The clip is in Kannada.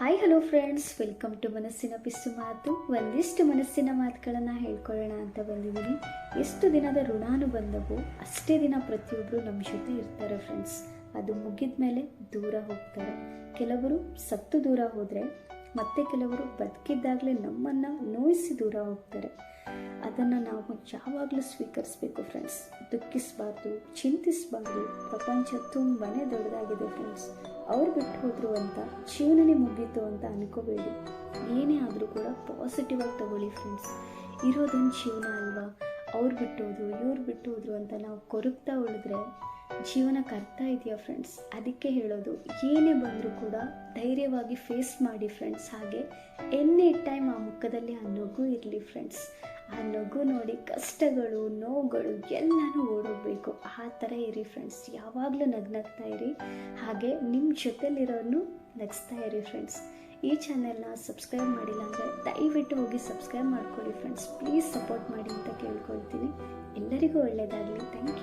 Hi hello friends, welcome to ಮನಸ್ಸಿನ ಪಿಸ್ಸು ಮಾತು. ಒಂದಿಷ್ಟು ಮನಸ್ಸಿನ ಮಾತುಗಳನ್ನು ಹೇಳ್ಕೊಳ್ಳೋಣ ಅಂತ ಬಂದಿದ್ದೀನಿ. ಎಷ್ಟು ದಿನದ ಋಣಾನುಬಂಧವು ಅಷ್ಟೇ ದಿನ ಪ್ರತಿಯೊಬ್ಬರು ನಮ್ಮ ಜೊತೆ ಇರ್ತಾರೆ ಫ್ರೆಂಡ್ಸ್. ಅದು ಮುಗಿದ ಮೇಲೆ ದೂರ ಹೋಗ್ತಾರೆ. ಕೆಲವರು ಸತ್ತು ದೂರ ಹೋದರೆ ಮತ್ತೆ ಕೆಲವರು ಬದುಕಿದ್ದಾಗಲೇ ನಮ್ಮನ್ನು ನೋಯಿಸಿ ದೂರ ಹೋಗ್ತಾರೆ. ಅದನ್ನು ನಾವು ಯಾವಾಗಲೂ ಸ್ವೀಕರಿಸಬೇಕು ಫ್ರೆಂಡ್ಸ್. ದುಃಖಿಸಬಾರ್ದು, ಚಿಂತಿಸಬಾರ್ದು. ಪ್ರಪಂಚ ತುಂಬಾ ದೊಡ್ಡದಾಗಿದೆ ಫ್ರೆಂಡ್ಸ್. ಅವ್ರು ಬಿಟ್ಟು ಹೋದ್ರು ಅಂತ ಜೀವನನೇ ಮುಗೀತು ಅಂತ ಅನ್ಕೋಬೇಡಿ. ಏನೇ ಆದರೂ ಕೂಡ ಪಾಸಿಟಿವ್ ಆಗಿ ತಗೊಳ್ಳಿ ಫ್ರೆಂಡ್ಸ್. ಇರೋದೊಂದು ಜೀವನ ಅಲ್ವಾ. ಅವ್ರು ಬಿಟ್ಟೋದ್ರು, ಇವ್ರು ಬಿಟ್ಟೋದ್ರು ಅಂತ ನಾವು ಕೊರಗ್ತಾ ಉಳಿದ್ರೆ ಜೀವನಕ್ಕೆ ಅರ್ಥ ಇದೆಯಾ ಫ್ರೆಂಡ್ಸ್? ಅದಕ್ಕೆ ಹೇಳೋದು, ಏನೇ ಬಂದರೂ ಕೂಡ ಧೈರ್ಯವಾಗಿ ಫೇಸ್ ಮಾಡಿ ಫ್ರೆಂಡ್ಸ್. ಹಾಗೆ ಎನಿ ಟೈಮ್ ಆ ಮುಖದಲ್ಲಿ ಆ ನಗು ಇರಲಿ ಫ್ರೆಂಡ್ಸ್. ಆ ನಗು ನೋಡಿ ಕಷ್ಟಗಳು, ನೋವುಗಳು ಎಲ್ಲನೂ ಓಡೋಗಬೇಕು. ಆ ಥರ ಇರಿ ಫ್ರೆಂಡ್ಸ್. ಯಾವಾಗಲೂ ನಗ್ನಗ್ತಾ ಇರಿ. ಹಾಗೆ ನಿಮ್ಮ ಜೊತೆಲಿರೋನು ನಗಿಸ್ತಾ ಇರಿ ಫ್ರೆಂಡ್ಸ್. ಈ ಚಾನೆಲ್ನ ಸಬ್ಸ್ಕ್ರೈಬ್ ಮಾಡಿಲ್ಲ ಅಂದರೆ ದಯವಿಟ್ಟು ಹೋಗಿ ಸಬ್ಸ್ಕ್ರೈಬ್ ಮಾಡ್ಕೊಳ್ಳಿ ಫ್ರೆಂಡ್ಸ್. ಪ್ಲೀಸ್ ಸಪೋರ್ಟ್ ಮಾಡಿ ಅಂತ ಕೇಳ್ಕೊಳ್ತೀನಿ. ಎಲ್ಲರಿಗೂ ಒಳ್ಳೆಯದಾಗಲಿ. Thank you.